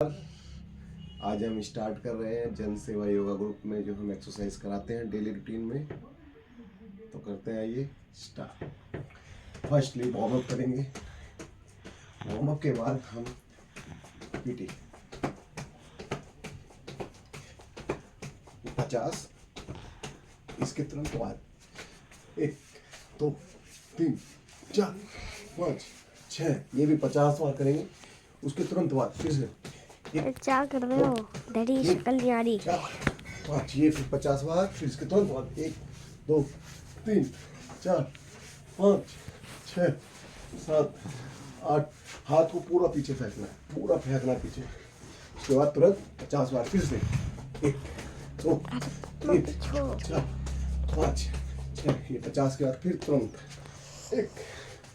आज हम स्टार्ट कर रहे हैं जन सेवा योगा ग्रुप में जो हम एक्सरसाइज कराते हैं डेली रूटीन में। तो करते हैं ये स्टार्ट। फर्स्टली वार्म अप करेंगे। वार्म अप के बाद हम पीटी 50। इसके तुरंत बाद 1 2 3 4 5 6 ये भी 50 बार करेंगे। उसके तुरंत बाद फिर से क्या कर रहे हो डैडी? शक्ल नहीं आ रही। 5 ये फिर 50 बार। फिर इसके तुरंत बाद 1 2 3 4 5 6 7 8 हाथ को पूरा पीछे फेंकना है, पूरा फेंकना है पीछे। उसके बाद तुरंत 50 बार फिर से 1 2 3 4 5 6 ये 50 के बाद फिर तुरंत 1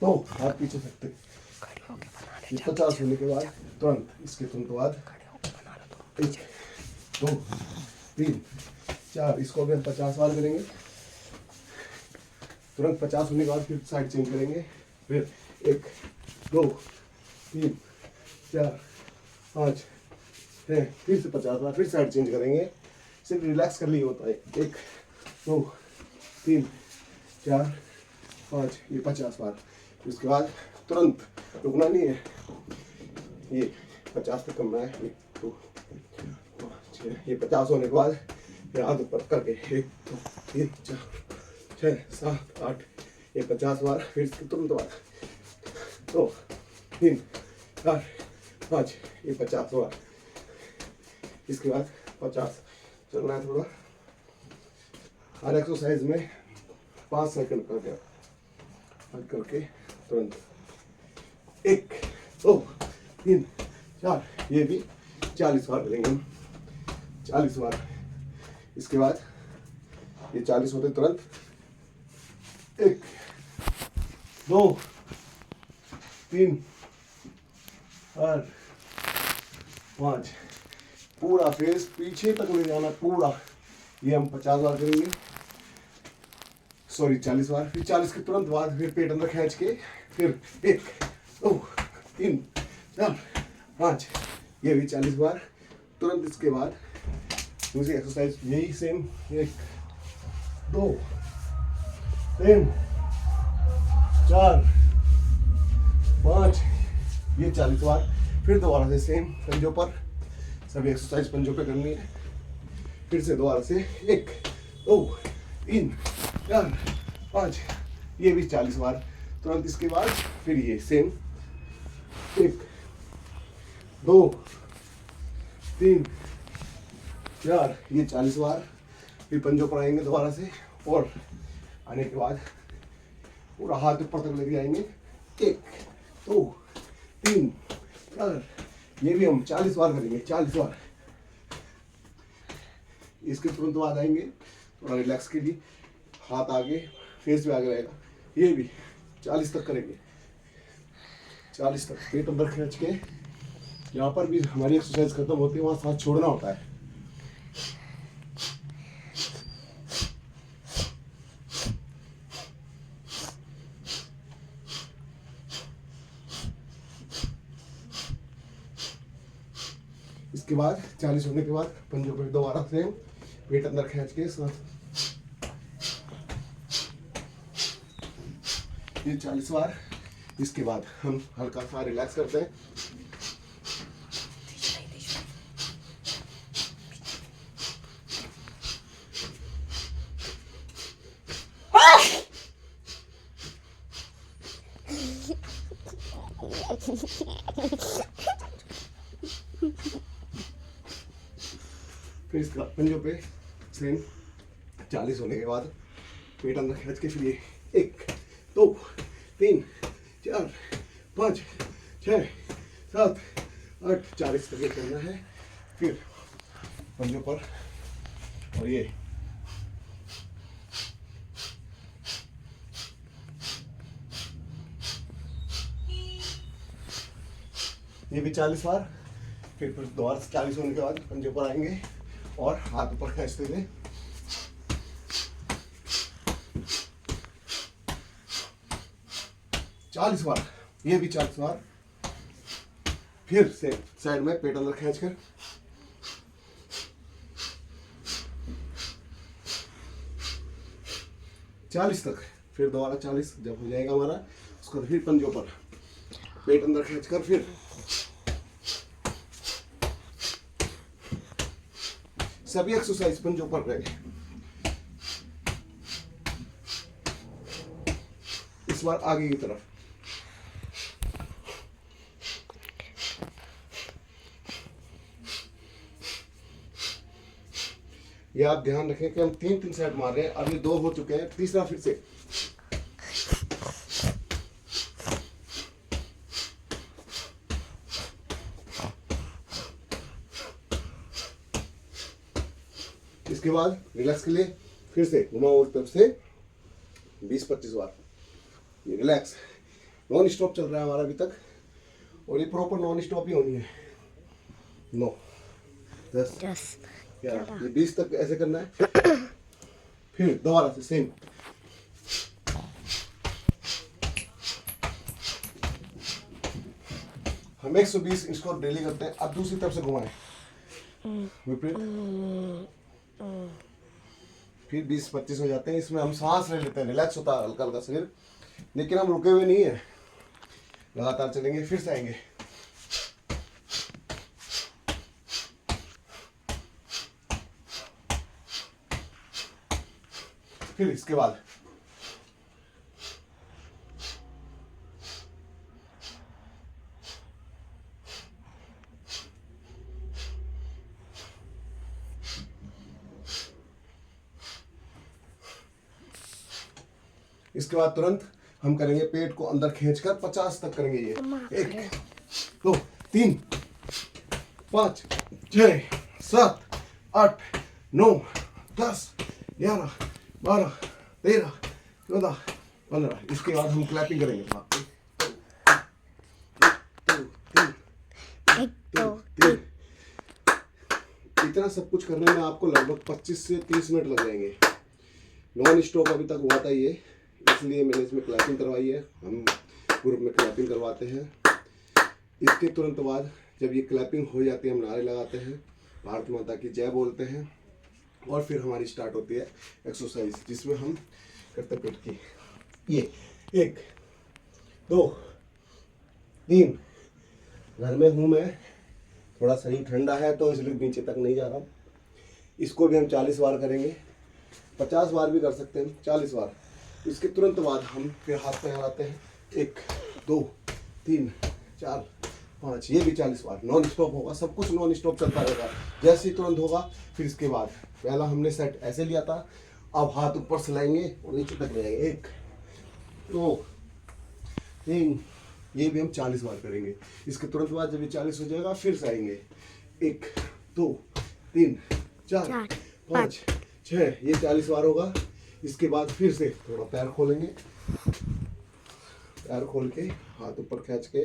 2 हाथ पीछे फेंकते। ये 50 होने के बाद तुरंत इसके तुरंत बाद 1 2 3 4 इसको भी हम 50 बार करेंगे। तुरंत 50 होने के बाद फिर साइड चेंज करेंगे। फिर 1 2 3 4 5 6 फिर से 50 बार फिर साइड चेंज करेंगे। सिर्फ रिलैक्स कर लिए होता है। 1 2 3 4 5 ये 50 बार। उसके बाद तुरंत रुकना नहीं है, ये 50 तक करना है। 1 2 5 6 ये 50 होने के बाद फिर हाथ ऊपर करके 1 2 3 4 6 7 8 ये 50 बार। फिर इसके तुरंत बाद 2 3 4 5 ये 50 बार। इसके बाद 50 चलना है थोड़ा। हर एक्सरसाइज में 5 सेकंड का गैप करके तुरंत 1 2 3 4 ये भी 40 बार करेंगे हम। 40 बार। इसके बाद ये 40 होते तुरंत 1 2 3 4 5 पूरा फेस पीछे तक ले जाना पूरा। ये हम 50 बार करेंगे, सॉरी 40 बार। फिर 40 के तुरंत बाद फिर पेट अंदर खींच के फिर 1 2 3 4 5 ये भी 40 बार। तुरंत इसके बाद दूसरी एक्सरसाइज यही सेम 1 2 3 4 5 ये 40 बार। फिर दोबारा से सेम पंजों पर सभी एक्सरसाइज पंजों पे करनी है। फिर से दोबारा से 1 2 3 4 5 ये भी 40 बार। तुरंत इसके बाद फिर ये सेम 1 2 3 4 ये 40 बार। फिर पंजों पर आएंगे दोबारा से और आने के बाद पूरा हाथ ऊपर तक लेके आएंगे। 1 2 3 4 ये भी हम 40 बार करेंगे। 40 बार। इसके तुरंत बाद आएंगे थोड़ा रिलैक्स के लिए, हाथ आगे फेस भी आगे रहेगा। ये भी 40 तक करेंगे। 40 तक पेट अंदर खींच के यहाँ पर भी हमारी एक्सरसाइज खत्म होती है, वहाँ सांस छोड़ना होता है। इसके बाद 40 होने के बाद पंजों पे दोबारा से पेट अंदर खींच के सांस ये 40 बार। इसके बाद हम हल्का सा रिलैक्स करते हैं। फिर इसके बाद पंजों पे सेम 40 होने के बाद पेट अंदर खींच के फिर ये 1 2 3 4 5 6 7 8 40 तक करना है। फिर पंजों पर और ये भी 40 बार। फिर दोबारा 40 होने के बाद पंजों पर आएंगे और हाथ ऊपर खींचते थे। 40 बार। ये भी 40 बार। फिर से साइड में पेट अंदर खींच कर 40 तक, फिर दोबारा 40 जब हो जाएगा हमारा, उसको फिर पंजों पर पेट अंदर खींच कर फिर सभी एक्सरसाइज पंजों पर रहेंगे। इस बार आगे की तरफ। ये आप ध्यान रखें कि हम 3 सेट मार रहे हैं, अभी 2 हो चुके हैं, तीसरा फिर से। इसके बाद रिलैक्स के लिए फिर से घुमाओ उस तरफ से 20-25 बार। ये रिलैक्स नॉन स्टॉप चल रहा है हमारा अभी तक, और ये प्रॉपर नॉन स्टॉप ही होनी है। 9 10 11 ये 20 तक ऐसे करना है। फिर दोबारा से सेम। हम 120 इसको डेली करते हैं। अब दूसरी तरफ से घुमाएं विपरीत, फिर 20-25 हो जाते हैं। इसमें हम सांस ले लेते हैं, रिलैक्स होता है हल्का हल्का शरीर, लेकिन हम रुके हुए नहीं है, लगातार चलेंगे। फिर से आएंगे, फिर इसके बाद इसके बाद तुरंत हम करेंगे पेट को अंदर खींचकर 50 तक करेंगे। ये 1 2 3 5 6 7 8 9 10 11 12 13 14 15। इसके बाद हम क्लैपिंग करेंगे। 1 2 3। इतना सब कुछ करने में आपको लगभग 25 से 30 मिनट लग जाएंगे। नॉन स्टॉप अभी तक हुआ था ये, इसलिए मैंने इसमें क्लैपिंग करवाई है। हम ग्रुप में क्लैपिंग करवाते हैं। इसके तुरंत बाद जब ये क्लैपिंग हो जाती है, हम नारे लगाते हैं, भारत माता की जय बोलते हैं, और फिर हमारी स्टार्ट होती है एक्सरसाइज, जिसमें हम करते पेट की। ये 1 2 3। घर में हूँ मैं, थोड़ा शरीर ठंडा है तो इसलिए नीचे तक नहीं जा रहा हूँ। इसको भी हम 40 बार करेंगे, 50 बार भी कर सकते हैं, 40 बार। इसके तुरंत बाद हम फिर हाथ पे लगाते हैं। 1 2 3 4 5। ये भी 40 बार नॉन स्टॉप होगा, सब कुछ नॉन स्टॉप चलता रहेगा। जैसे ही तुरंत होगा, फिर इसके बाद पहला हमने सेट ऐसे लिया था, अब हाथ ऊपर से लाएंगे और नीचे तक ले जाएंगे। 1 2 3। ये भी हम 40 बार करेंगे। इसके तुरंत बाद जब ये 40 हो जाएगा, फिर से आएंगे। 1 2 3 4 5 6। ये 40 बार होगा। इसके बाद फिर से थोड़ा पैर खोलेंगे, पैर खोल के हाथ ऊपर खींच के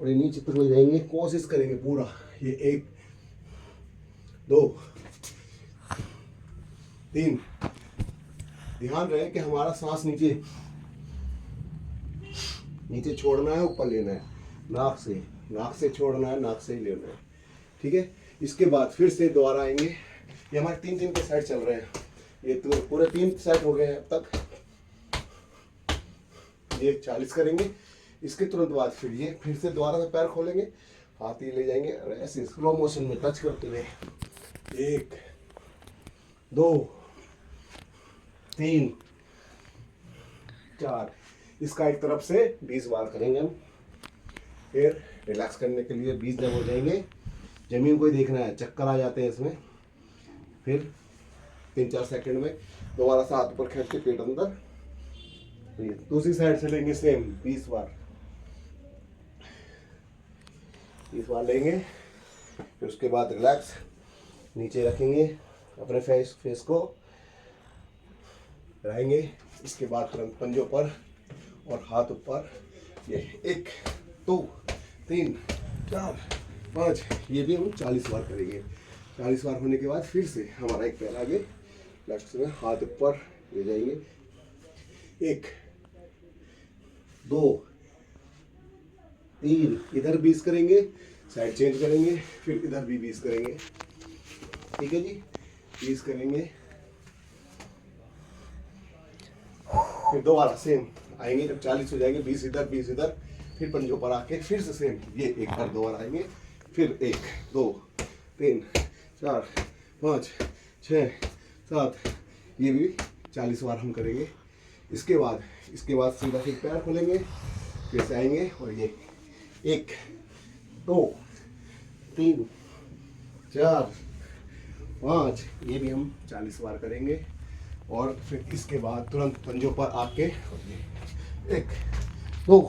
और ये नीचे तक ले जाएंगे। कोशिश करेंगे पूरा। ये 1 2 3। ध्यान रहे कि हमारा सांस नीचे छोड़ना है, ऊपर लेना है। नाक से छोड़ना है, नाक से ही लेना है। ठीक है। इसके बाद फिर से दोबारा आएंगे। ये हमारे 3 के सेट चल रहे हैं। ये तो पूरे 3 सेट हो गए हैं अब तक। ये 40 करेंगे। इसके तुरंत बाद फिर से दोबारा से पैर खोलेंगे, हाथ ही ले जाएंगे और ऐसे स्लो मोशन में टच करते हुए 1 2 3 4। इसका एक तरफ से 20 बार करेंगे हम। फिर रिलैक्स करने के लिए 20 जब हो जाएंगे, जमीन को ही देखना है, चक्कर आ जाते हैं इसमें। फिर 3-4 सेकंड में दोबारा से हाथ ऊपर खींच के पेट अंदर। दूसरी साइड से लेंगे सेम 20 बार। 20 बार लेंगे। फिर उसके बाद रिलैक्स नीचे रखेंगे, अपने फेस को रहेंगे। इसके बाद तुरंत पंजों पर और हाथ ऊपर। ये 1 2 3 4 5। ये भी हम 40 बार करेंगे। 40 बार होने के बाद फिर से हमारा एक पैर आगे, लेफ्ट में हाथ ऊपर ले जाएंगे। 1 2 3। इधर 20 करेंगे, साइड चेंज करेंगे, फिर इधर भी 20 करेंगे। ठीक है जी, 20 करेंगे, फिर दोबारा सेम आएंगे। जब 40 हो जाएंगे, 20 इधर 20 इधर, फिर पंजों पर आके फिर से सेम ये एक बार दोबारा आएंगे। फिर 1 2 3 4 5 6 7, ये भी 40 बार हम करेंगे। इसके बाद सीधा फिर पैर खोलेंगे, फिर से आएंगे और ये 1 2 3 4 5, ये भी हम 40 बार करेंगे। और फिर इसके बाद तुरंत पंजों पर आके 1 2